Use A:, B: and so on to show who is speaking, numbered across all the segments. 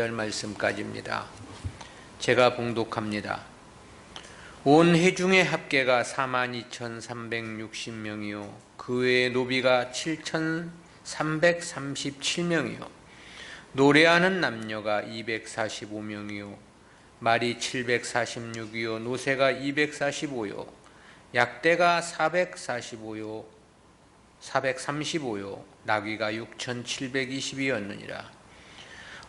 A: 22절 말씀까지입니다. 제가 봉독합니다. 온 회중의 합계가 42,360명이요 그 외의 노비가 7,337명이요 노래하는 남녀가 245명이요 말이 746이요 노새가 245요 약대가 435요 나귀가 6,720이었느니라.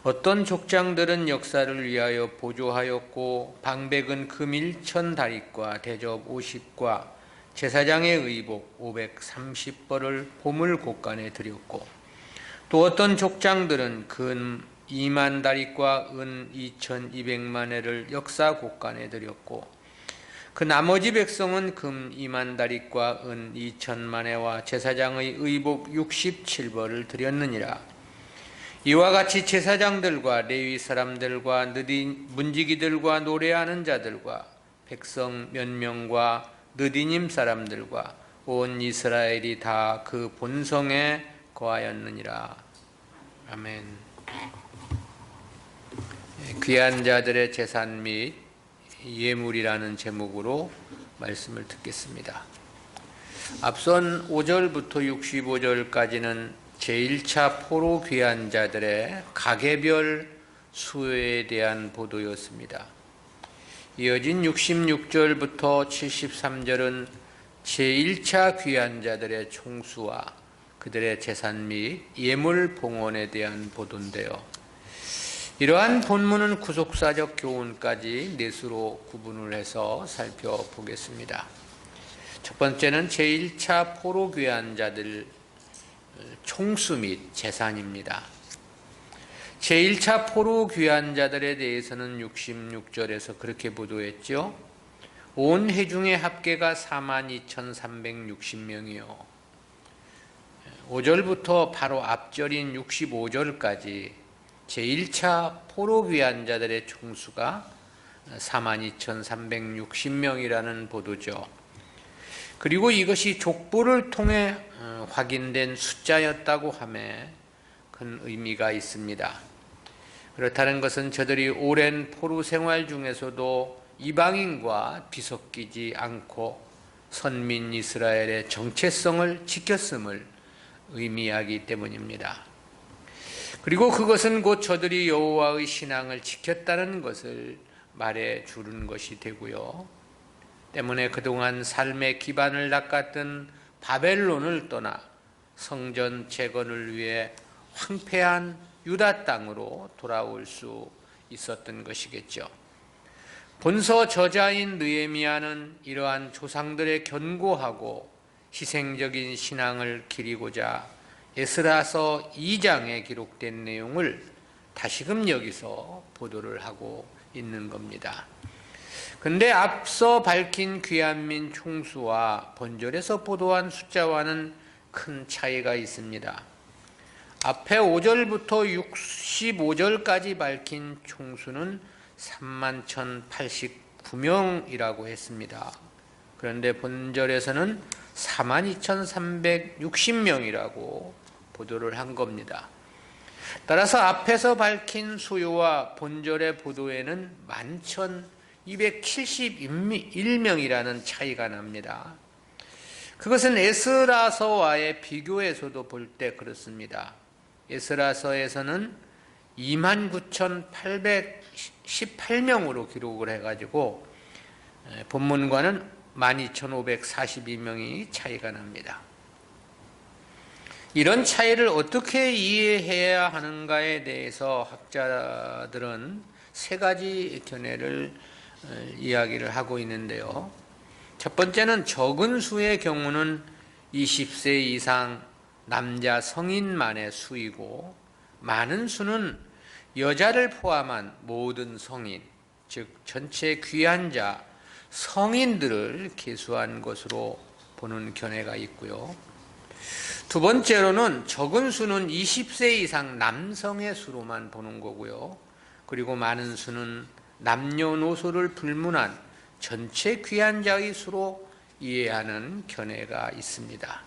A: 어떤 족장들은 역사를 위하여 보조하였고 방백은 금 1,000다릿과 대접 50과 제사장의 의복 530벌을 보물 곳간에 드렸고 또 어떤 족장들은 금 2만 다릿과 은 2,200만 회를 역사 곳간에 드렸고 그 나머지 백성은 금 2만 다릿과 은 2,000만 회와 제사장의 의복 67벌을 드렸느니라. 이와 같이 제사장들과 레위 사람들과 문지기들과 노래하는 자들과 백성 몇 명과 느디님 사람들과 온 이스라엘이 다 그 본성에 거하였느니라. 아멘. 귀한 자들의 재산 및 예물이라는 제목으로 말씀을 듣겠습니다. 앞선 5절부터 65절까지는 제1차 포로 귀한 자들의 가계별 수요에 대한 보도였습니다. 이어진 66절부터 73절은 제1차 귀한 자들의 총수와 그들의 재산 및 예물 봉헌에 대한 보도인데요. 이러한 본문은 구속사적 교훈까지 넷으로 구분을 해서 살펴보겠습니다. 첫 번째는 제1차 포로 귀한 자들 총수 및 재산입니다. 제1차 포로 귀한 자들에 대해서는 66절에서 그렇게 보도했죠. 온 회중의 합계가 42,360명이요 5절부터 바로 앞절인 65절까지 제1차 포로 귀한 자들의 총수가 42,360명이라는 보도죠. 그리고 이것이 족보를 통해 확인된 숫자였다고 함에 큰 의미가 있습니다. 그렇다는 것은 저들이 오랜 포로 생활 중에서도 이방인과 비섞이지 않고 선민 이스라엘의 정체성을 지켰음을 의미하기 때문입니다. 그리고 그것은 곧 저들이 여호와의 신앙을 지켰다는 것을 말해 주는 것이 되고요. 때문에 그동안 삶의 기반을 낚았던 바벨론을 떠나 성전 재건을 위해 황폐한 유다 땅으로 돌아올 수 있었던 것이겠죠. 본서 저자인 느헤미야는 이러한 조상들의 견고하고 희생적인 신앙을 기리고자 에스라서 2장에 기록된 내용을 다시금 여기서 보도를 하고 있는 겁니다. 근데 앞서 밝힌 귀한민 총수와 본절에서 보도한 숫자와는 큰 차이가 있습니다. 앞에 5절부터 65절까지 밝힌 총수는 31,089명이라고 했습니다. 그런데 본절에서는 42,360명이라고 보도를 한 겁니다. 따라서 앞에서 밝힌 수요와 본절의 보도에는 11,271명이라는 차이가 납니다. 그것은 에스라서와의 비교해서도 볼 때 그렇습니다. 에스라서에서는 29,818명으로 기록을 해가지고 본문과는 12,542명이 차이가 납니다. 이런 차이를 어떻게 이해해야 하는가에 대해서 학자들은 세 가지 견해를 이야기를 하고 있는데요. 첫 번째는 적은 수의 경우는 20세 이상 남자 성인만의 수이고 많은 수는 여자를 포함한 모든 성인, 즉 전체 귀한 자, 성인들을 계수한 것으로 보는 견해가 있고요. 두 번째로는 적은 수는 20세 이상 남성의 수로만 보는 거고요. 그리고 많은 수는 남녀노소를 불문한 전체 귀한 자의 수로 이해하는 견해가 있습니다.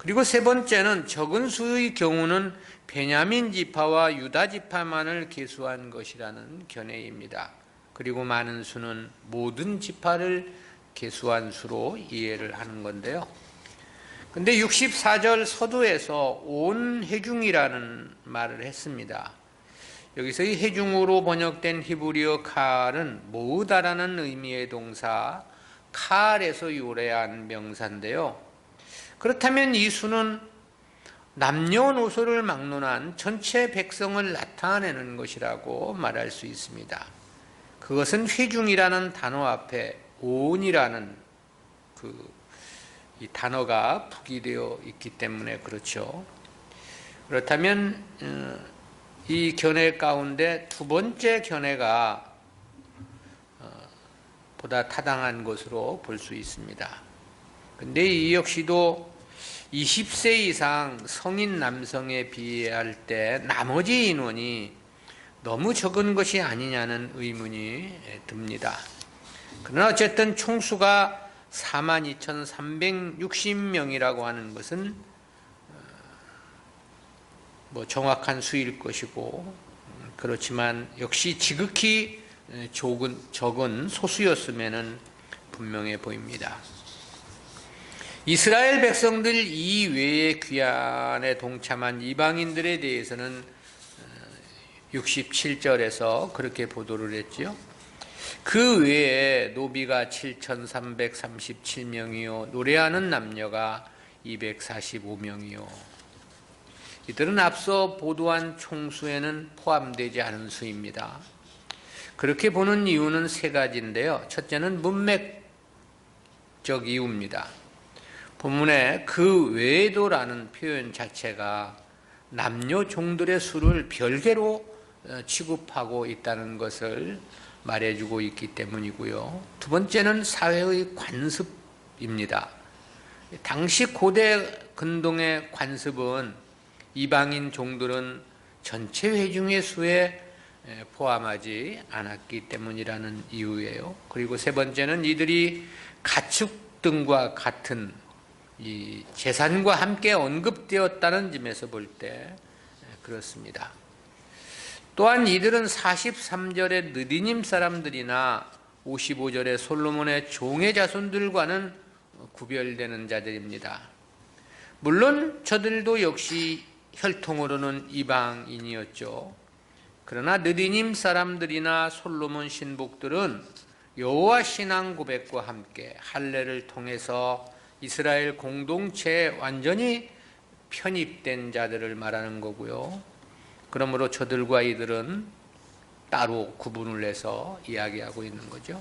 A: 그리고 세 번째는 적은 수의 경우는 베냐민 지파와 유다 지파만을 계수한 것이라는 견해입니다. 그리고 많은 수는 모든 지파를 계수한 수로 이해를 하는 건데요. 근데 64절 서두에서 온 회중이라는 말을 했습니다. 여기서 이 회중으로 번역된 히브리어 칼은 모으다라는 의미의 동사 칼에서 유래한 명사인데요. 그렇다면 이 수는 남녀노소를 막론한 전체 백성을 나타내는 것이라고 말할 수 있습니다. 그것은 회중이라는 단어 앞에 온이라는 이 단어가 부기되어 있기 때문에 그렇죠. 그렇다면 이 견해 가운데 두 번째 견해가 보다 타당한 것으로 볼 수 있습니다. 근데 이 역시도 20세 이상 성인 남성에 비할 때 나머지 인원이 너무 적은 것이 아니냐는 의문이 듭니다. 그러나 어쨌든 총수가 42,360명이라고 하는 것은 정확한 수일 것이고, 그렇지만 역시 지극히 적은 소수였음에는 분명해 보입니다. 이스라엘 백성들 이외의 귀환에 동참한 이방인들에 대해서는 67절에서 그렇게 보도를 했지요. 그 외에 노비가 7,337명이요 노래하는 남녀가 245명이요 이들은 앞서 보도한 총수에는 포함되지 않은 수입니다. 그렇게 보는 이유는 세 가지인데요. 첫째는 문맥적 이유입니다. 본문에 그 외에도라는 표현 자체가 남녀 종들의 수를 별개로 취급하고 있다는 것을 말해주고 있기 때문이고요. 두 번째는 사회의 관습입니다. 당시 고대 근동의 관습은 이방인 종들은 전체 회중의 수에 포함하지 않았기 때문이라는 이유예요. 그리고 세 번째는 이들이 가축 등과 같은 이 재산과 함께 언급되었다는 점에서 볼 때 그렇습니다. 또한 이들은 43절의 느디님 사람들이나 55절의 솔로몬의 종의 자손들과는 구별되는 자들입니다. 물론 저들도 역시 혈통으로는 이방인이었죠. 그러나 느디님 사람들이나 솔로몬 신복들은 여호와 신앙 고백과 함께 할례를 통해서 이스라엘 공동체에 완전히 편입된 자들을 말하는 거고요. 그러므로 저들과 이들은 따로 구분을 해서 이야기하고 있는 거죠.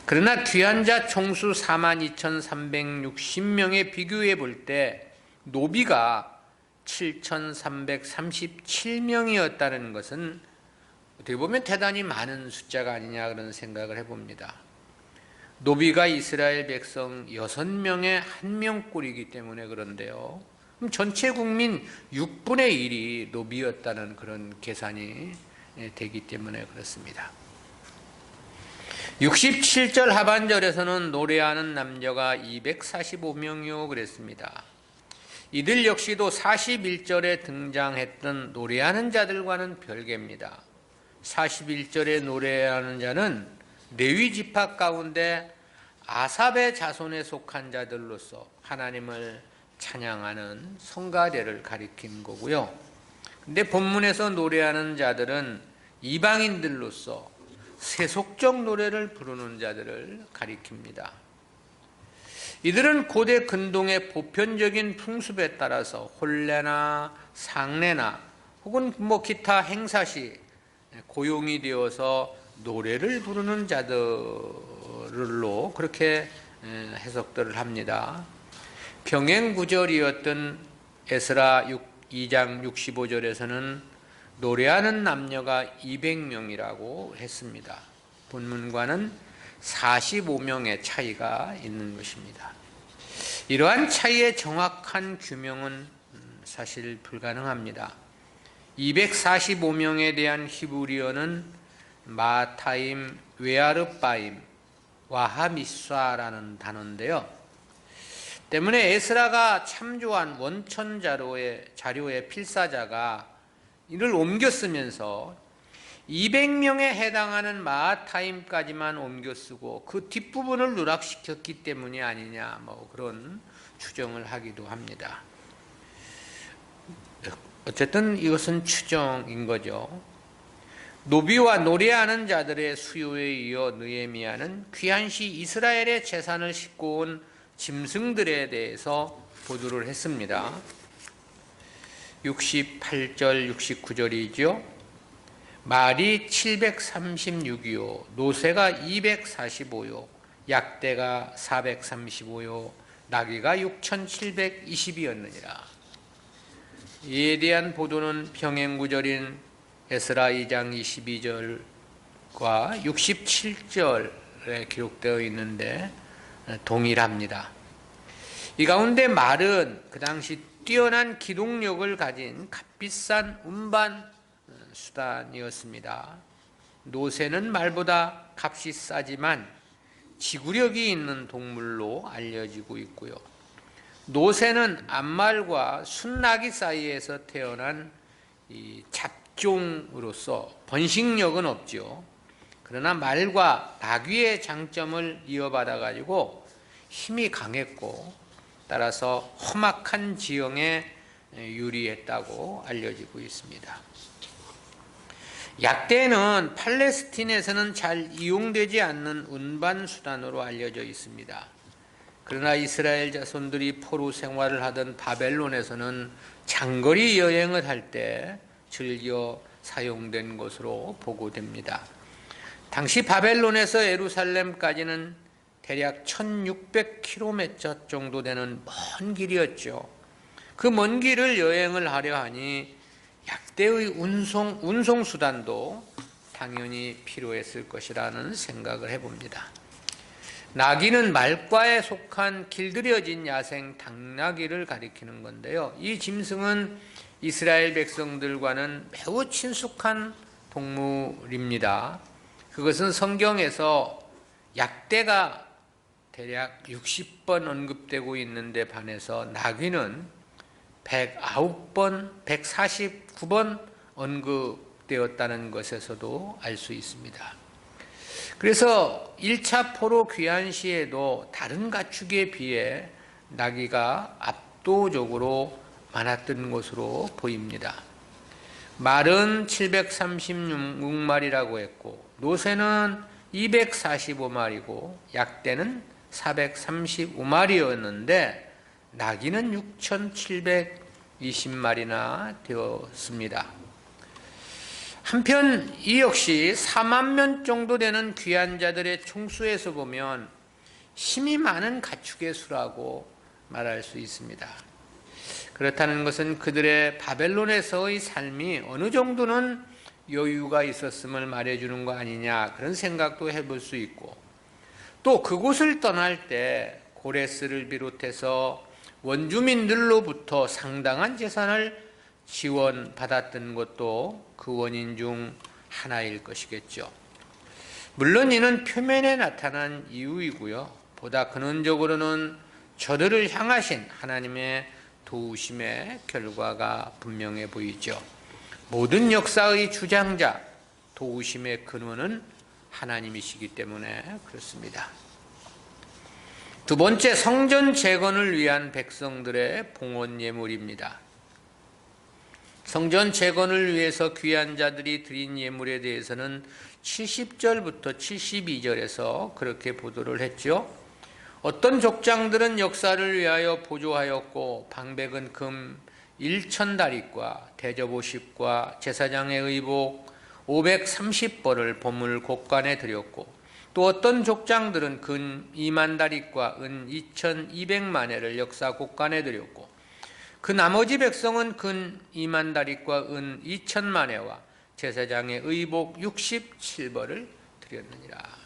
A: 그러나 귀환자 총수 42,360명에 비교해 볼 때 노비가 7,337명이었다는 것은 어떻게 보면 대단히 많은 숫자가 아니냐 그런 생각을 해봅니다. 노비가 이스라엘 백성 6명의 1명꼴이기 때문에 그런데요. 그럼 전체 국민 6분의 1이 노비였다는 그런 계산이 되기 때문에 그렇습니다. 67절 하반절에서는 노래하는 남녀가 245명이요 그랬습니다. 이들 역시도 41절에 등장했던 노래하는 자들과는 별개입니다. 41절에 노래하는 자는 레위 지파 가운데 아삽의 자손에 속한 자들로서 하나님을 찬양하는 성가대를 가리킨 거고요. 근데 본문에서 노래하는 자들은 이방인들로서 세속적 노래를 부르는 자들을 가리킵니다. 이들은 고대 근동의 보편적인 풍습에 따라서 혼례나 상례나 혹은 기타 행사시 고용이 되어서 노래를 부르는 자들로 그렇게 해석들을 합니다. 병행 구절이었던 에스라 2장 65절에서는 노래하는 남녀가 200명이라고 했습니다. 본문과는 45명의 차이가 있는 것입니다. 이러한 차이의 정확한 규명은 사실 불가능합니다. 245명에 대한 히브리어는 마타임, 웨아르바임, 와하미쏴라는 단어인데요. 때문에 에스라가 참조한 원천 자료의 필사자가 이를 옮겨 쓰면서 200명에 해당하는 마하타임까지만 옮겨 쓰고 그 뒷부분을 누락시켰기 때문이 아니냐, 그런 추정을 하기도 합니다. 어쨌든 이것은 추정인 거죠. 노비와 노래하는 자들의 수요에 이어 느헤미야는 귀환시 이스라엘의 재산을 싣고 온 짐승들에 대해서 보도를 했습니다. 68절, 69절이죠. 말이 736이요, 노새가 245요, 약대가 435요, 나귀가 6720이었느니라. 이에 대한 보도는 병행구절인 에스라 2장 22절과 67절에 기록되어 있는데 동일합니다. 이 가운데 말은 그 당시 뛰어난 기동력을 가진 값비싼 운반 수단이었습니다. 노새는 말보다 값이 싸지만 지구력이 있는 동물로 알려지고 있고요. 노새는 암말과 순나귀 사이에서 태어난 이 잡종으로서 번식력은 없죠. 그러나 말과 나귀의 장점을 이어받아 가지고 힘이 강했고 따라서 험악한 지형에 유리했다고 알려지고 있습니다. 약대는 팔레스틴에서는 잘 이용되지 않는 운반 수단으로 알려져 있습니다. 그러나 이스라엘 자손들이 포로 생활을 하던 바벨론에서는 장거리 여행을 할 때 즐겨 사용된 것으로 보고됩니다. 당시 바벨론에서 예루살렘까지는 대략 1600km 정도 되는 먼 길이었죠. 그 먼 길을 여행을 하려 하니 약대의 운송 수단도 당연히 필요했을 것이라는 생각을 해봅니다. 나귀는 말과에 속한 길들여진 야생 당나귀를 가리키는 건데요. 이 짐승은 이스라엘 백성들과는 매우 친숙한 동물입니다. 그것은 성경에서 약대가 대략 60번 언급되고 있는데 반해서 나귀는 109번, 149번 언급되었다는 것에서도 알 수 있습니다. 그래서 1차 포로 귀환 시에도 다른 가축에 비해 나귀가 압도적으로 많았던 것으로 보입니다. 말은 736마리라고 했고 노새는 245마리고 약대는 435마리였는데 나귀는 6720마리나 되었습니다. 한편 이 역시 4만 명 정도 되는 귀환자들의 총수에서 보면 힘이 많은 가축의 수라고 말할 수 있습니다. 그렇다는 것은 그들의 바벨론에서의 삶이 어느 정도는 여유가 있었음을 말해주는 거 아니냐, 그런 생각도 해볼 수 있고, 또 그곳을 떠날 때 고레스를 비롯해서 원주민들로부터 상당한 재산을 지원받았던 것도 그 원인 중 하나일 것이겠죠. 물론 이는 표면에 나타난 이유이고요. 보다 근원적으로는 저들을 향하신 하나님의 도우심의 결과가 분명해 보이죠. 모든 역사의 주장자, 도우심의 근원은 하나님이시기 때문에 그렇습니다. 두 번째, 성전 재건을 위한 백성들의 봉헌 예물입니다. 성전 재건을 위해서 귀한 자들이 드린 예물에 대해서는 70절부터 72절에서 그렇게 보도를 했죠. 어떤 족장들은 역사를 위하여 보조하였고 방백은 금 1000다릿과 대접 50과 제사장의 의복 530벌을 보물 곡간에 드렸고, 또 어떤 족장들은 금 2만 다릿과 은 2200만회를 역사 곡간에 드렸고, 그 나머지 백성은 금 2만 다릿과 은 2000만회와 제사장의 의복 67벌을 드렸느니라.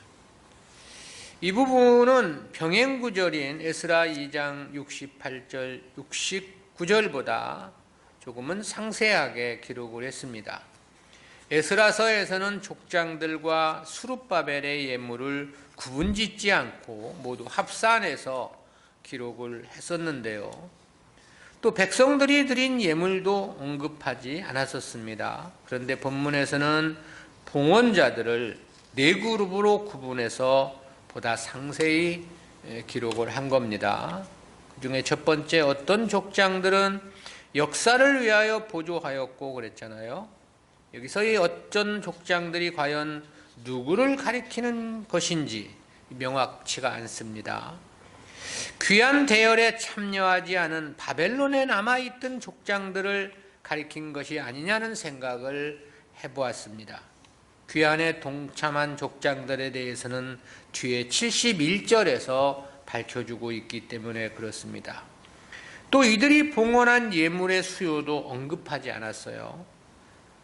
A: 이 부분은 병행구절인 에스라 2장 68절, 69절보다 조금은 상세하게 기록을 했습니다. 에스라서에서는 족장들과 수룹바벨의 예물을 구분짓지 않고 모두 합산해서 기록을 했었는데요. 또 백성들이 드린 예물도 언급하지 않았었습니다. 그런데 본문에서는 봉헌자들을 네 그룹으로 구분해서 보다 상세히 기록을 한 겁니다. 그중에 첫 번째, 어떤 족장들은 역사를 위하여 보조하였고 그랬잖아요. 여기서 이 어떤 족장들이 과연 누구를 가리키는 것인지 명확치가 않습니다. 귀한 대열에 참여하지 않은 바벨론에 남아있던 족장들을 가리킨 것이 아니냐는 생각을 해보았습니다. 귀환에 동참한 족장들에 대해서는 뒤에 71절에서 밝혀주고 있기 때문에 그렇습니다. 또 이들이 봉헌한 예물의 수요도 언급하지 않았어요.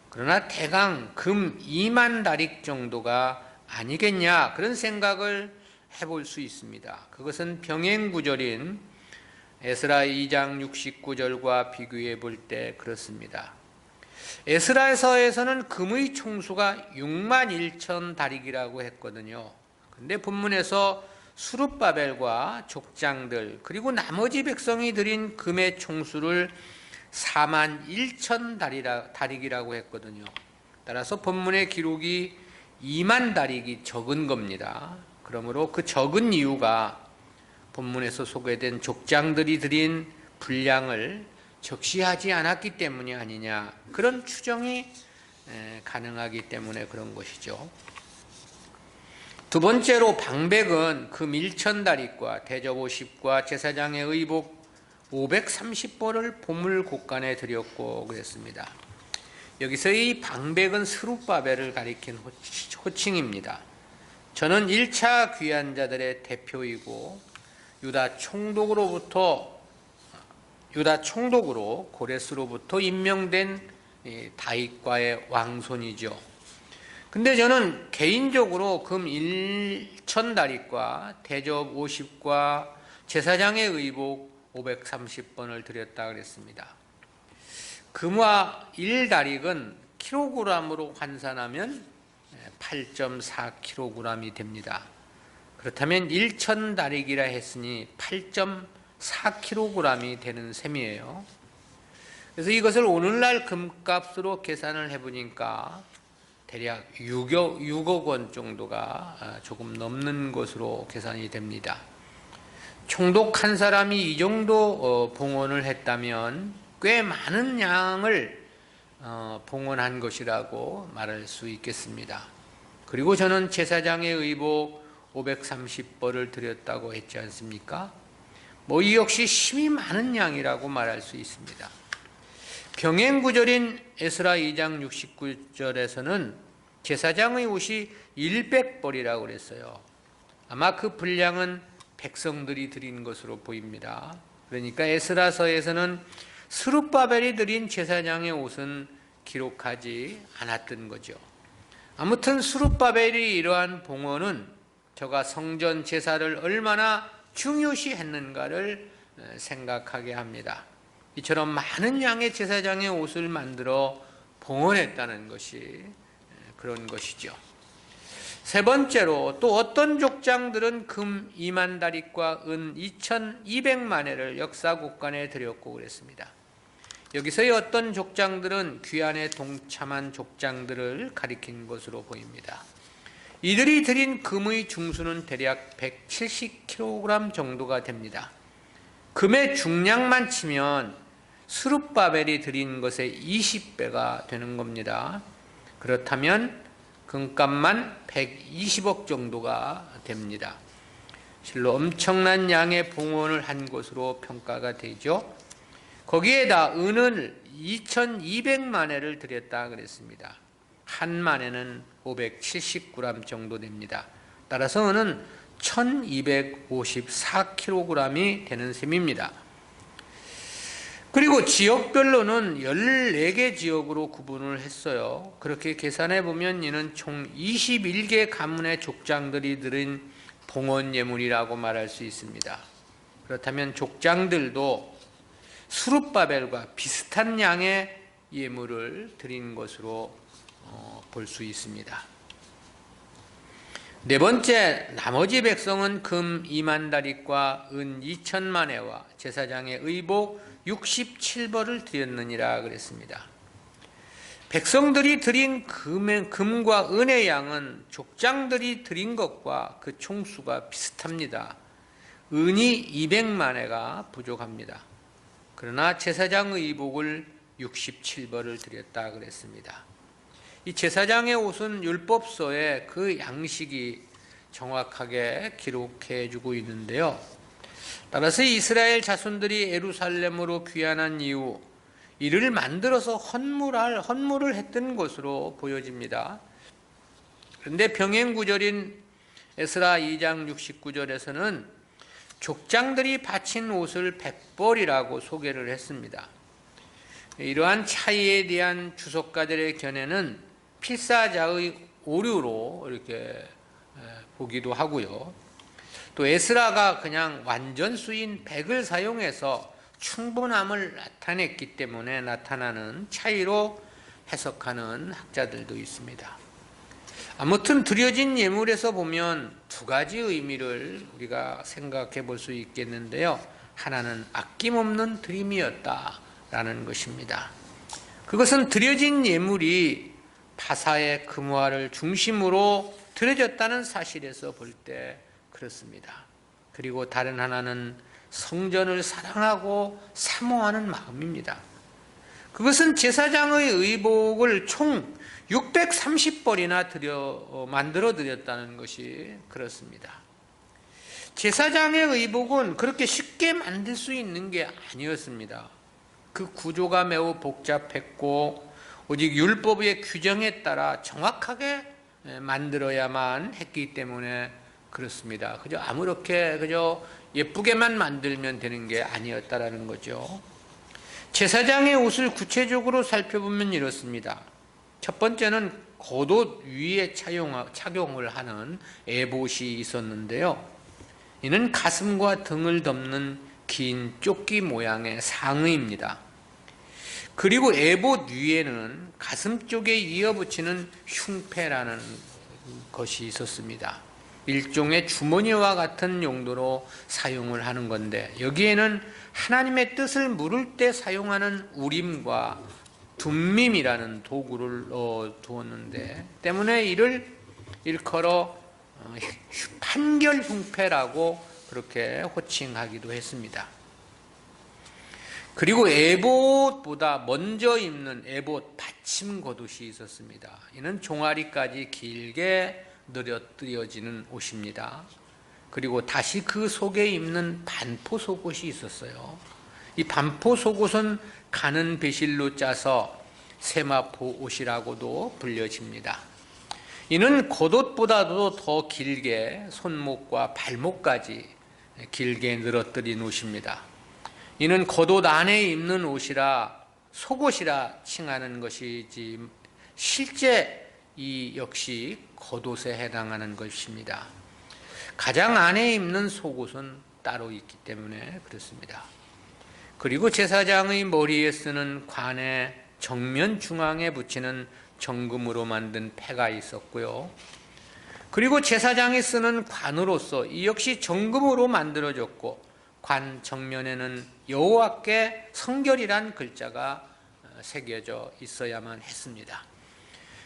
A: 그러나 대강 금 2만 다릭 정도가 아니겠냐, 그런 생각을 해볼 수 있습니다. 그것은 병행구절인 에스라 2장 69절과 비교해 볼 때 그렇습니다. 에스라서에서는 금의 총수가 6만 1천 다릭이라고 했거든요. 근데 본문에서 수룹바벨과 족장들 그리고 나머지 백성이 드린 금의 총수를 4만 1천 다릭이라고 했거든요. 따라서 본문의 기록이 2만 다릭이 적은 겁니다. 그러므로 그 적은 이유가 본문에서 소개된 족장들이 드린 분량을 적시하지 않았기 때문이 아니냐, 그런 추정이 가능하기 때문에 그런 것이죠. 두 번째로 방백은 금 1,000다릭과 대접 50과 제사장의 의복 530벌을 보물 곳간에 드렸고 그랬습니다. 여기서 이 방백은 스룹바벨을 가리킨 호칭입니다. 저는 1차 귀환자들의 대표이고 유다 총독으로 고레스로부터 임명된 다윗과의 왕손이죠. 근데 저는 개인적으로 금 1,000다릭과 대접 50과 제사장의 의복 530번을 드렸다 그랬습니다. 금화 1다릭은 킬로그램으로 환산하면 8.4kg이 됩니다. 그렇다면 1,000다릭이라 했으니 8.4kg이 되는 셈이에요. 그래서 이것을 오늘날 금값으로 계산을 해보니까 대략 6억 원 정도가 조금 넘는 것으로 계산이 됩니다. 총독 한 사람이 이 정도 봉헌을 했다면 꽤 많은 양을 봉헌한 것이라고 말할 수 있겠습니다. 그리고 저는 제사장의 의복 530벌을 드렸다고 했지 않습니까? 이 역시 힘이 많은 양이라고 말할 수 있습니다. 병행구절인 에스라 2장 69절에서는 제사장의 옷이 100벌이라고 그랬어요. 아마 그 분량은 백성들이 드린 것으로 보입니다. 그러니까 에스라서에서는 스룹바벨이 드린 제사장의 옷은 기록하지 않았던 거죠. 아무튼 스룹바벨이 이러한 봉헌은 저가 성전 제사를 얼마나 중요시 했는가를 생각하게 합니다. 이처럼 많은 양의 제사장의 옷을 만들어 봉헌했다는 것이 그런 것이죠. 세 번째로, 또 어떤 족장들은 금 2만 다릭과 은 2,200만 회를 역사 곳간에 드렸고 그랬습니다. 여기서의 어떤 족장들은 귀환에 동참한 족장들을 가리킨 것으로 보입니다. 이들이 드린 금의 중수는 대략 170kg 정도가 됩니다. 금의 중량만 치면 스룹바벨이 드린 것의 20배가 되는 겁니다. 그렇다면 금값만 120억 정도가 됩니다. 실로 엄청난 양의 봉헌을 한 것으로 평가가 되죠. 거기에다 은을 2,200만 회를 드렸다 그랬습니다. 한 만회는 570g 정도 됩니다. 따라서 은은 1,254kg이 되는 셈입니다. 그리고 지역별로는 14개 지역으로 구분을 했어요. 그렇게 계산해 보면 이는 총 21개 가문의 족장들이 드린 봉헌 예물이라고 말할 수 있습니다. 그렇다면 족장들도 스룹바벨과 비슷한 양의 예물을 드린 것으로 볼 수 있습니다. 네 번째, 나머지 백성은 금 2만 다릿과 은 2천만 회와 제사장의 의복 67벌을 드렸느니라 그랬습니다. 백성들이 드린 금과 은의 양은 족장들이 드린 것과 그 총수가 비슷합니다. 은이 200만 회가 부족합니다. 그러나 제사장 의복을 67벌을 드렸다 그랬습니다. 이 제사장의 옷은 율법서에 그 양식이 정확하게 기록해 주고 있는데요. 따라서 이스라엘 자손들이 예루살렘으로 귀환한 이후 이를 만들어서 헌물을 했던 것으로 보여집니다. 그런데 병행구절인 에스라 2장 69절에서는 족장들이 바친 옷을 백벌이라고 소개를 했습니다. 이러한 차이에 대한 주석가들의 견해는 필사자의 오류로 이렇게 보기도 하고요. 또 에스라가 그냥 완전수인 백을 사용해서 충분함을 나타냈기 때문에 나타나는 차이로 해석하는 학자들도 있습니다. 아무튼 드려진 예물에서 보면 두 가지 의미를 우리가 생각해 볼 수 있겠는데요. 하나는 아낌없는 드림이었다라는 것입니다. 그것은 드려진 예물이 바사의 금화를 중심으로 드려졌다는 사실에서 볼 때 그렇습니다. 그리고 다른 하나는 성전을 사랑하고 사모하는 마음입니다. 그것은 제사장의 의복을 총 630벌이나 만들어 드렸다는 것이 그렇습니다. 제사장의 의복은 그렇게 쉽게 만들 수 있는 게 아니었습니다. 그 구조가 매우 복잡했고 오직 율법의 규정에 따라 정확하게 만들어야만 했기 때문에 그렇습니다. 그저 예쁘게만 만들면 되는 게 아니었다라는 거죠. 제사장의 옷을 구체적으로 살펴보면 이렇습니다. 첫 번째는 겉옷 위에 착용을 하는 에봇이 있었는데요. 이는 가슴과 등을 덮는 긴 조끼 모양의 상의입니다. 그리고 에봇 위에는 가슴 쪽에 이어붙이는 흉패라는 것이 있었습니다. 일종의 주머니와 같은 용도로 사용을 하는 건데 여기에는 하나님의 뜻을 물을 때 사용하는 우림과 둠밈이라는 도구를 두었는데 때문에 이를 일컬어 판결 흉패라고 그렇게 호칭하기도 했습니다. 그리고 에봇보다 먼저 입는 에봇 받침 겉옷이 있었습니다. 이는 종아리까지 길게 늘어뜨려지는 옷입니다. 그리고 다시 그 속에 입는 반포 속옷이 있었어요. 이 반포 속옷은 가는 배실로 짜서 세마포 옷이라고도 불려집니다. 이는 겉옷보다도 더 길게 손목과 발목까지 길게 늘어뜨린 옷입니다. 이는 겉옷 안에 입는 옷이라 속옷이라 칭하는 것이지 실제 이 역시 겉옷에 해당하는 것입니다. 가장 안에 입는 속옷은 따로 있기 때문에 그렇습니다. 그리고 제사장의 머리에 쓰는 관의 정면 중앙에 붙이는 정금으로 만든 패가 있었고요. 그리고 제사장이 쓰는 관으로서 이 역시 정금으로 만들어졌고 관 정면에는 여호와께 성결이란 글자가 새겨져 있어야만 했습니다.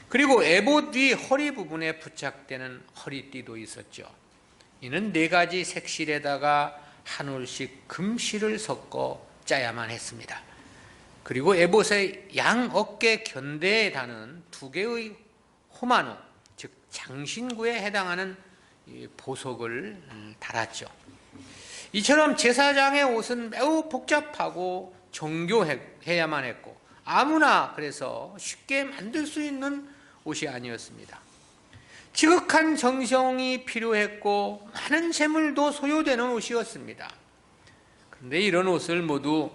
A: 그리고 에봇 위 허리 부분에 부착되는 허리띠도 있었죠. 이는 4가지 색실에다가 한 올씩 금실을 섞어 짜야만 했습니다. 그리고 에봇의 양 어깨 견대에 다는 2개의 호마노, 즉 장신구에 해당하는 보석을 달았죠. 이처럼 제사장의 옷은 매우 복잡하고 정교해야만 했고 아무나 그래서 쉽게 만들 수 있는 옷이 아니었습니다. 지극한 정성이 필요했고 많은 재물도 소요되는 옷이었습니다. 그런데 이런 옷을 모두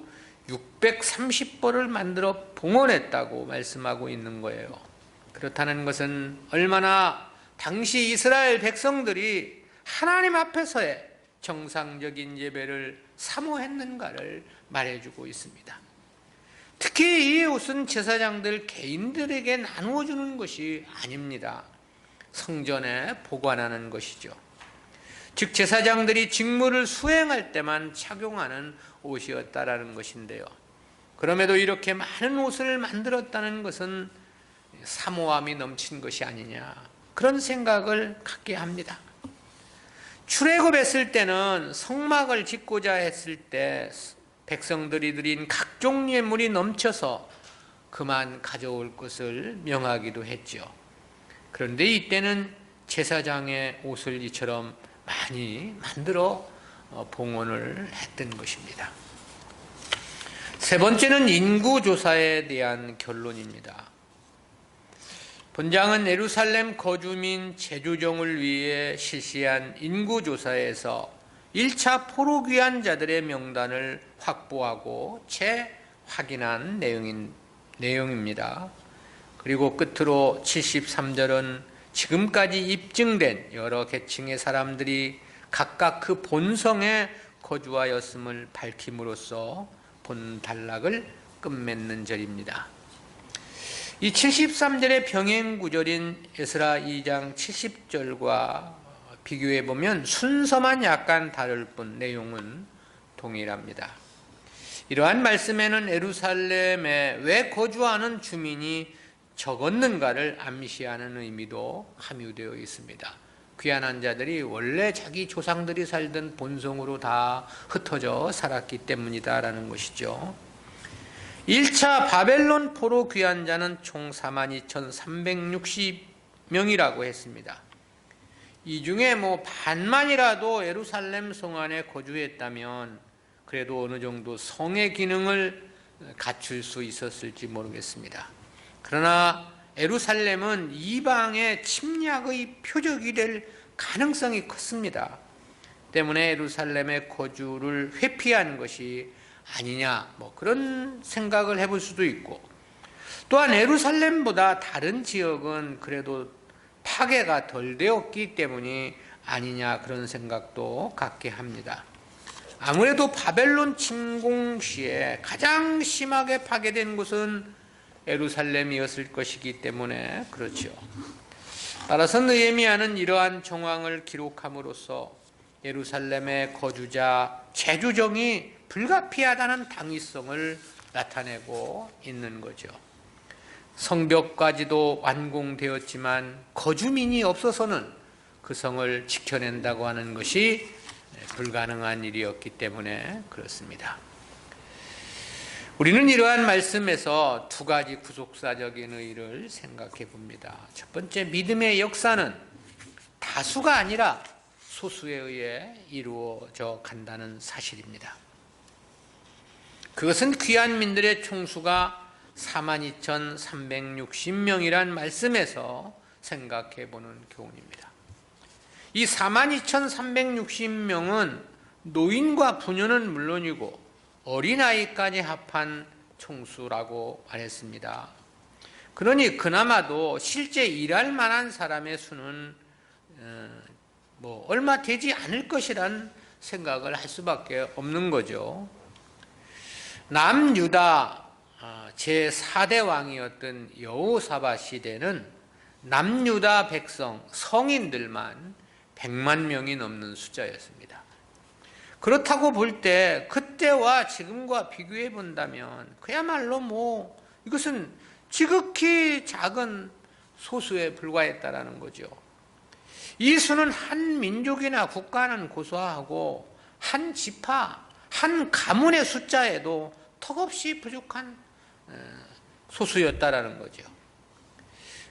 A: 630벌을 만들어 봉헌했다고 말씀하고 있는 거예요. 그렇다는 것은 얼마나 당시 이스라엘 백성들이 하나님 앞에서의 정상적인 예배를 사모했는가를 말해주고 있습니다. 특히 이 옷은 제사장들 개인들에게 나누어 주는 것이 아닙니다. 성전에 보관하는 것이죠. 즉 제사장들이 직무를 수행할 때만 착용하는 옷이었다라는 것인데요. 그럼에도 이렇게 많은 옷을 만들었다는 것은 사모함이 넘친 것이 아니냐, 그런 생각을 갖게 합니다. 출애굽했을 때는 성막을 짓고자 했을 때 백성들이 드린 각 종류의 물이 넘쳐서 그만 가져올 것을 명하기도 했죠. 그런데 이때는 제사장의 옷을 이처럼 많이 만들어 봉헌을 했던 것입니다. 세 번째는 인구조사에 대한 결론입니다. 본장은 예루살렘 거주민 재조정을 위해 실시한 인구조사에서 1차 포로 귀환 자들의 명단을 확보하고 재확인한 내용입니다. 그리고 끝으로 73절은 지금까지 입증된 여러 계층의 사람들이 각각 그 본성에 거주하였음을 밝힘으로써 본단락을 끝맺는 절입니다. 이 73절의 병행 구절인 에스라 2장 70절과 비교해 보면 순서만 약간 다를 뿐 내용은 동일합니다. 이러한 말씀에는 예루살렘에 왜 거주하는 주민이 적었는가를 암시하는 의미도 함유되어 있습니다. 귀환한 자들이 원래 자기 조상들이 살던 본성으로 다 흩어져 살았기 때문이다라는 것이죠. 1차 바벨론 포로 귀환자는 총 42,360명이라고 했습니다. 이 중에 반만이라도 예루살렘 성 안에 거주했다면 그래도 어느 정도 성의 기능을 갖출 수 있었을지 모르겠습니다. 그러나 예루살렘은 이방의 침략의 표적이 될 가능성이 컸습니다. 때문에 예루살렘의 거주를 회피한 것이 아니냐, 그런 생각을 해볼 수도 있고, 또한 예루살렘보다 다른 지역은 그래도 파괴가 덜 되었기 때문이 아니냐, 그런 생각도 갖게 합니다. 아무래도 바벨론 침공 시에 가장 심하게 파괴된 곳은 예루살렘이었을 것이기 때문에 그렇죠. 따라서 느헤미야는 이러한 정황을 기록함으로써 예루살렘의 거주자 재조정이 불가피하다는 당위성을 나타내고 있는 거죠. 성벽까지도 완공되었지만 거주민이 없어서는 그 성을 지켜낸다고 하는 것이 불가능한 일이었기 때문에 그렇습니다. 우리는 이러한 말씀에서 두 가지 구속사적인 의의를 생각해 봅니다. 첫 번째, 믿음의 역사는 다수가 아니라 소수에 의해 이루어져 간다는 사실입니다. 그것은 귀환민들의 총수가 42,360명이란 말씀에서 생각해 보는 교훈입니다. 이 42,360명은 노인과 부녀는 물론이고 어린아이까지 합한 총수라고 말했습니다. 그러니 그나마도 실제 일할 만한 사람의 수는 얼마 되지 않을 것이란 생각을 할 수밖에 없는 거죠. 남유다 제4대 왕이었던 여호사밧 시대는 남유다 백성 성인들만 100만 명이 넘는 숫자였습니다. 그렇다고 볼 때 그때와 지금과 비교해 본다면 그야말로 이것은 지극히 작은 소수에 불과했다라는 거죠. 이 수는 한 민족이나 국가는 고사하고 한 지파, 한 가문의 숫자에도 턱없이 부족한 소수였다라는 거죠.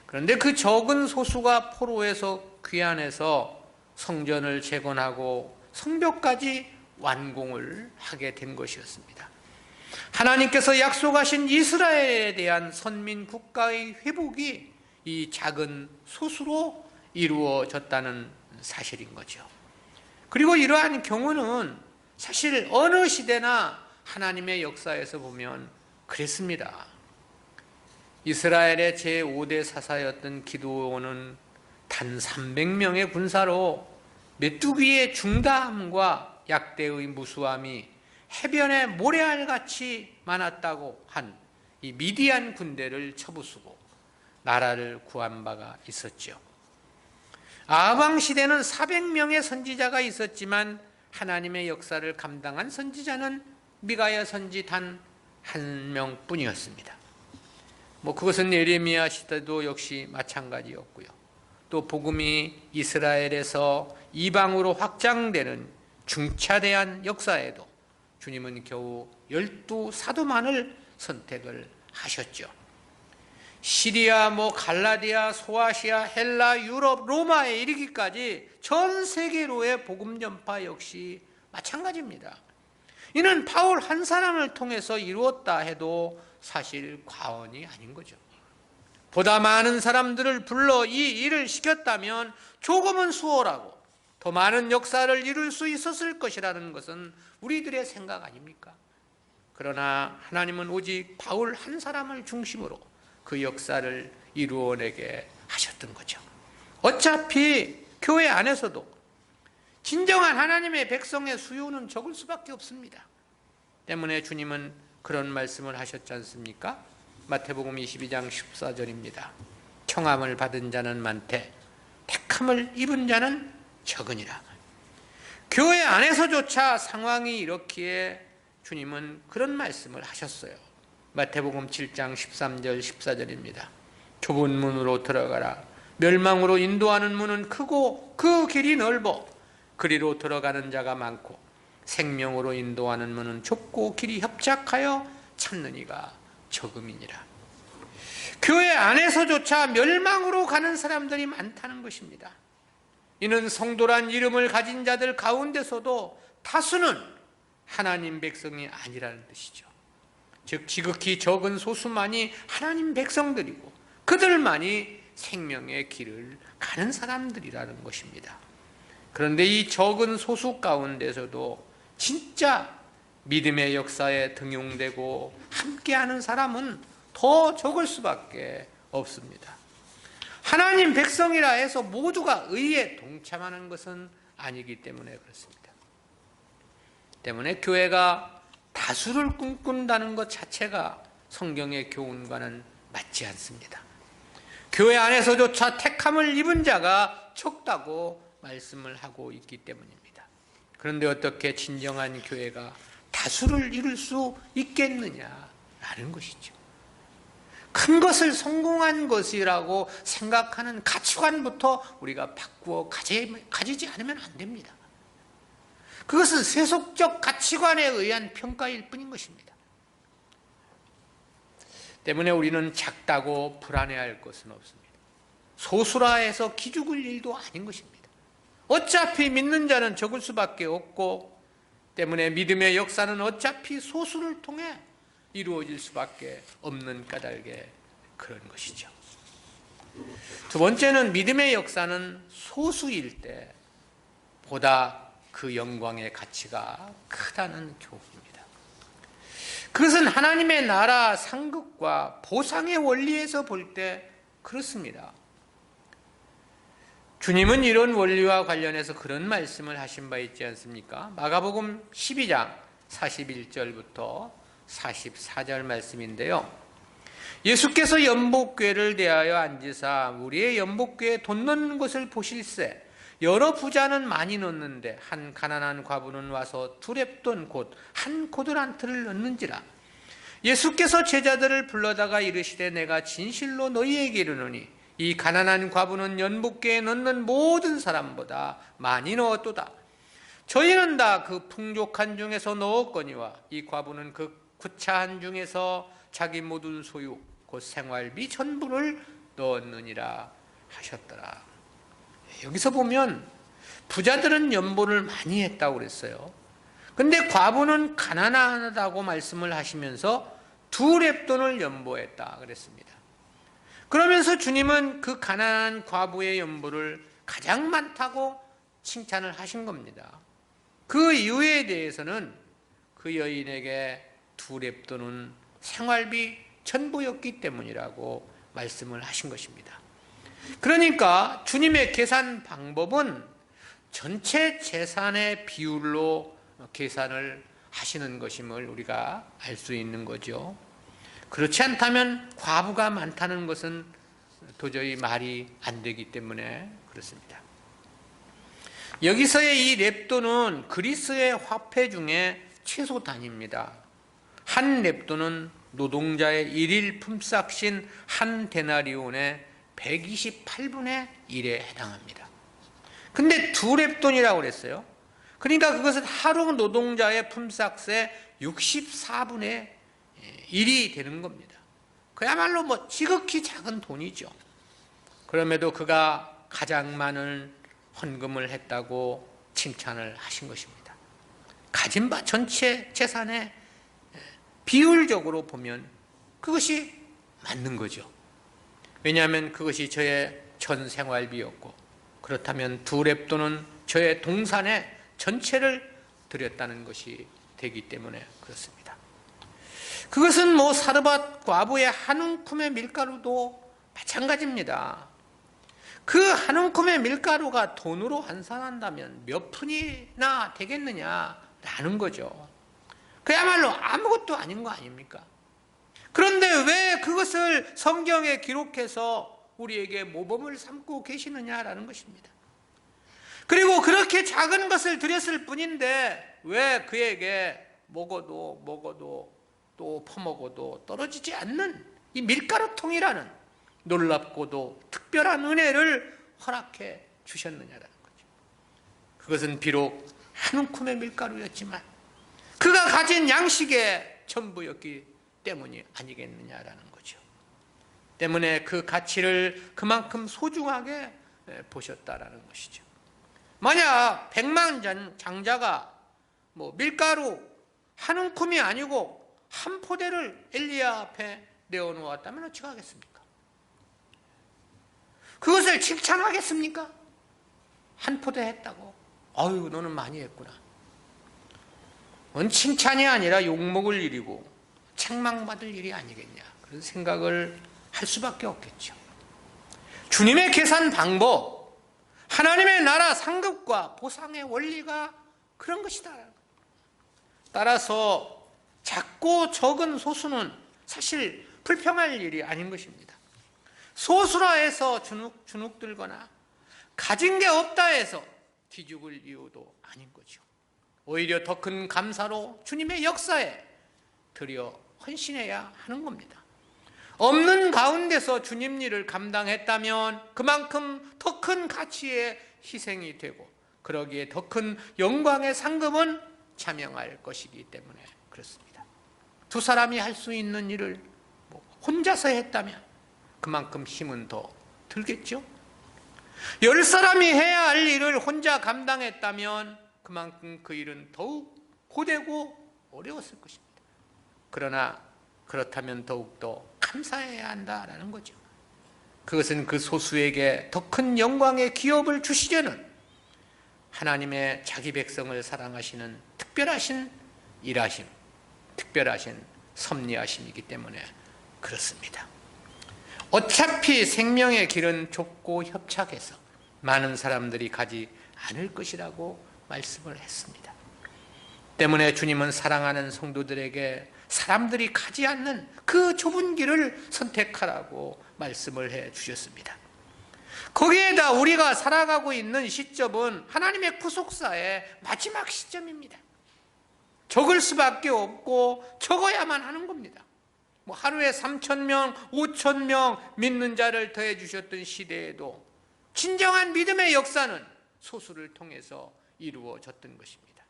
A: 그런데 그 적은 소수가 포로에서 귀환해서 성전을 재건하고 성벽까지 완공을 하게 된 것이었습니다. 하나님께서 약속하신 이스라엘에 대한 선민 국가의 회복이 이 작은 소수로 이루어졌다는 사실인 거죠. 그리고 이러한 경우는 사실 어느 시대나 하나님의 역사에서 보면 그랬습니다. 이스라엘의 제5대 사사였던 기드온은 단 300명의 군사로 메뚜기의 중다함과 약대의 무수함이 해변에 모래알같이 많았다고 한 이 미디안 군대를 쳐부수고 나라를 구한 바가 있었죠. 아방 시대는 400명의 선지자가 있었지만 하나님의 역사를 감당한 선지자는 미가야 선지 단 한 명뿐이었습니다. 그것은 예레미야 시대도 역시 마찬가지였고요. 또 복음이 이스라엘에서 이방으로 확장되는 중차대한 역사에도 주님은 겨우 12사도만을 선택을 하셨죠. 시리아, 갈라디아, 소아시아, 헬라, 유럽, 로마에 이르기까지 전 세계로의 복음 전파 역시 마찬가지입니다. 이는 바울 한 사람을 통해서 이루었다 해도 사실 과언이 아닌 거죠. 보다 많은 사람들을 불러 이 일을 시켰다면 조금은 수월하고 더 많은 역사를 이룰 수 있었을 것이라는 것은 우리들의 생각 아닙니까? 그러나 하나님은 오직 바울 한 사람을 중심으로 그 역사를 이루어내게 하셨던 거죠. 어차피 교회 안에서도 진정한 하나님의 백성의 수요는 적을 수밖에 없습니다. 때문에 주님은 그런 말씀을 하셨지 않습니까? 마태복음 22장 14절입니다. 청함을 받은 자는 많되 택함을 입은 자는 적으니라. 교회 안에서조차 상황이 이렇기에 주님은 그런 말씀을 하셨어요. 마태복음 7장 13절 14절입니다. 좁은 문으로 들어가라. 멸망으로 인도하는 문은 크고 그 길이 넓어 그리로 들어가는 자가 많고 생명으로 인도하는 문은 좁고 길이 협착하여 찾는 이가 적음이니라. 교회 안에서조차 멸망으로 가는 사람들이 많다는 것입니다. 이는 성도란 이름을 가진 자들 가운데서도 다수는 하나님 백성이 아니라는 뜻이죠. 즉 지극히 적은 소수만이 하나님 백성들이고 그들만이 생명의 길을 가는 사람들이라는 것입니다. 그런데 이 적은 소수 가운데서도 진짜 믿음의 역사에 등용되고 함께하는 사람은 더 적을 수밖에 없습니다. 하나님 백성이라 해서 모두가 의에 동참하는 것은 아니기 때문에 그렇습니다. 때문에 교회가 다수를 꿈꾼다는 것 자체가 성경의 교훈과는 맞지 않습니다. 교회 안에서조차 택함을 입은 자가 적다고 말씀을 하고 있기 때문입니다. 그런데 어떻게 진정한 교회가 다수를 이룰 수 있겠느냐라는 것이죠. 큰 것을 성공한 것이라고 생각하는 가치관부터 우리가 바꾸어 가지지 않으면 안 됩니다. 그것은 세속적 가치관에 의한 평가일 뿐인 것입니다. 때문에 우리는 작다고 불안해할 것은 없습니다. 소수라 해서 기죽을 일도 아닌 것입니다. 어차피 믿는 자는 적을 수밖에 없고 때문에 믿음의 역사는 어차피 소수를 통해 이루어질 수밖에 없는 까닭에 그런 것이죠. 두 번째는 믿음의 역사는 소수일 때 보다 그 영광의 가치가 크다는 교훈입니다. 그것은 하나님의 나라 상급과 보상의 원리에서 볼 때 그렇습니다. 주님은 이런 원리와 관련해서 그런 말씀을 하신 바 있지 않습니까? 마가복음 12장 41절부터 44절 말씀인데요. 예수께서 연복궤를 대하여 앉으사 우리의 연복궤에 돈 넣는 것을 보실세 여러 부자는 많이 넣는데 한 가난한 과부는 와서 두 렙돈 곧 한 코드란트를 넣는지라. 예수께서 제자들을 불러다가 이르시되 내가 진실로 너희에게 이르노니 이 가난한 과부는 연복궤에 넣는 모든 사람보다 많이 넣었도다. 저희는 다 그 풍족한 중에서 넣었거니와 이 과부는 그 구차한 중에서 자기 모든 소유 곧 생활비 전부를 넣었느니라 하셨더라. 여기서 보면 부자들은 연보를 많이 했다고 그랬어요. 근데 과부는 가난하다고 말씀을 하시면서 두 렙돈을 연보했다 그랬습니다. 그러면서 주님은 그 가난한 과부의 연보를 가장 많다고 칭찬을 하신 겁니다. 그 이유에 대해서는 그 여인에게 두 렙돈은 생활비 전부였기 때문이라고 말씀을 하신 것입니다. 그러니까 주님의 계산 방법은 전체 재산의 비율로 계산을 하시는 것임을 우리가 알 수 있는 거죠. 그렇지 않다면 과부가 많다는 것은 도저히 말이 안 되기 때문에 그렇습니다. 여기서의 이 렙도는 그리스의 화폐 중에 최소 단위입니다. 한 렙도는 노동자의 일일 품삯인 한 데나리온의 128분의 1에 해당합니다. 근데 두 렙돈이라고 그랬어요. 그러니까 그것은 하루 노동자의 품삯의 64분의 1이 되는 겁니다. 그야말로 뭐 지극히 작은 돈이죠. 그럼에도 그가 가장 많은 헌금을 했다고 칭찬을 하신 것입니다. 가진 바 전체 재산의 비율적으로 보면 그것이 맞는 거죠. 왜냐하면 그것이 저의 전 생활비였고, 그렇다면 두 렙돈은 저의 동산의 전체를 드렸다는 것이 되기 때문에 그렇습니다. 그것은 뭐 사르밧 과부의 한 움큼의 밀가루도 마찬가지입니다. 그 한 움큼의 밀가루가 돈으로 환산한다면 몇 푼이나 되겠느냐라는 거죠. 그야말로 아무것도 아닌 거 아닙니까? 그런데 왜 그것을 성경에 기록해서 우리에게 모범을 삼고 계시느냐라는 것입니다. 그리고 그렇게 작은 것을 드렸을 뿐인데 왜 그에게 먹어도 또 퍼먹어도 떨어지지 않는 이 밀가루통이라는 놀랍고도 특별한 은혜를 허락해 주셨느냐라는 거죠. 그것은 비록 한 움큼의 밀가루였지만 그가 가진 양식의 전부였기 때문이 아니겠느냐라는 거죠. 때문에 그 가치를 그만큼 소중하게 보셨다라는 것이죠. 만약 백만장자가 뭐 밀가루 한 움큼이 아니고 한 포대를 엘리야 앞에 내어놓았다면 어찌 하겠습니까? 그것을 칭찬하겠습니까? 한 포대 했다고. 아유, 너는 많이 했구나. 그건 칭찬이 아니라 욕먹을 일이고 책망받을 일이 아니겠냐, 그런 생각을 할 수밖에 없겠죠. 주님의 계산 방법, 하나님의 나라 상급과 보상의 원리가 그런 것이다. 따라서 작고 적은 소수는 사실 불평할 일이 아닌 것입니다. 소수라 해서 주눅 들거나 가진 게 없다 해서 기죽을 이유도 아닌 거죠. 오히려 더 큰 감사로 주님의 역사에 드려 헌신해야 하는 겁니다. 없는 가운데서 주님 일을 감당했다면 그만큼 더 큰 가치의 희생이 되고 그러기에 더 큰 영광의 상급은 참여할 것이기 때문에 그렇습니다. 두 사람이 할 수 있는 일을 혼자서 했다면 그만큼 힘은 더 들겠죠. 10사람이 해야 할 일을 혼자 감당했다면 그만큼 그 일은 더욱 고되고 어려웠을 것입니다. 그러나 그렇다면 더욱더 감사해야 한다라는 거죠. 그것은 그 소수에게 더 큰 영광의 기업을 주시려는 하나님의 자기 백성을 사랑하시는 특별하신 일하심, 특별하신 섭리하심이기 때문에 그렇습니다. 어차피 생명의 길은 좁고 협착해서 많은 사람들이 가지 않을 것이라고 말씀을 했습니다. 때문에 주님은 사랑하는 성도들에게 사람들이 가지 않는 그 좁은 길을 선택하라고 말씀을 해 주셨습니다. 거기에다 우리가 살아가고 있는 시점은 하나님의 구속사의 마지막 시점입니다. 적을 수밖에 없고 적어야만 하는 겁니다. 뭐 하루에 3,000명, 5,000명 믿는 자를 더해 주셨던 시대에도 진정한 믿음의 역사는 소수를 통해서 이루어졌던 것입니다.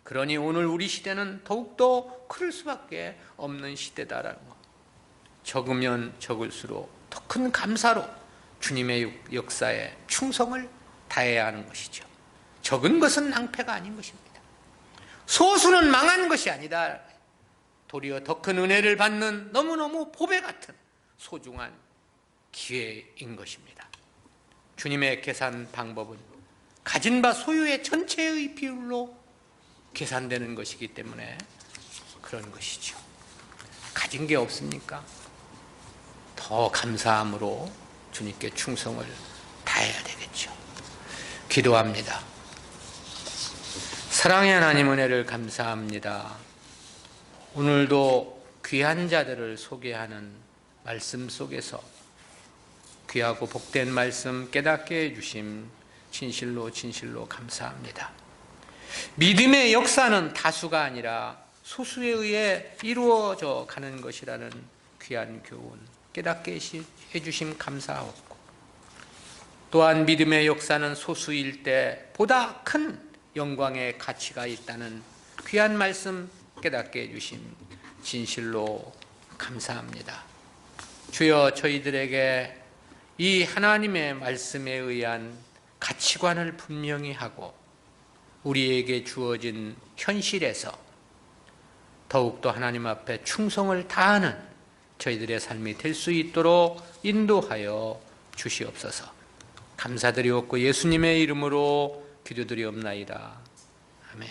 A: 그러니 오늘 우리 시대는 더욱더 그럴 수밖에 없는 시대다라는 것. 적으면 적을수록 더 큰 감사로 주님의 역사에 충성을 다해야 하는 것이죠. 적은 것은 낭패가 아닌 것입니다. 소수는 망한 것이 아니다. 도리어 더 큰 은혜를 받는 너무너무 보배 같은 소중한 기회인 것입니다. 주님의 계산 방법은 가진 바 소유의 전체의 비율로 계산되는 것이기 때문에 그런 것이죠. 가진 게 없습니까? 더 감사함으로 주님께 충성을 다해야 되겠죠. 기도합니다. 사랑의 하나님, 은혜를 감사합니다. 오늘도 귀한 자들을 소개하는 말씀 속에서 귀하고 복된 말씀 깨닫게 해주심 진실로 진실로 감사합니다. 믿음의 역사는 다수가 아니라 소수에 의해 이루어져 가는 것이라는 귀한 교훈 깨닫게 해주심 감사하옵고, 또한 믿음의 역사는 소수일 때 보다 큰 영광의 가치가 있다는 귀한 말씀 깨닫게 해주심 진실로 감사합니다. 주여, 저희들에게 이 하나님의 말씀에 의한 가치관을 분명히 하고 우리에게 주어진 현실에서 더욱더 하나님 앞에 충성을 다하는 저희들의 삶이 될 수 있도록 인도하여 주시옵소서. 감사드리옵고 예수님의 이름으로 기도드리옵나이다. 아멘.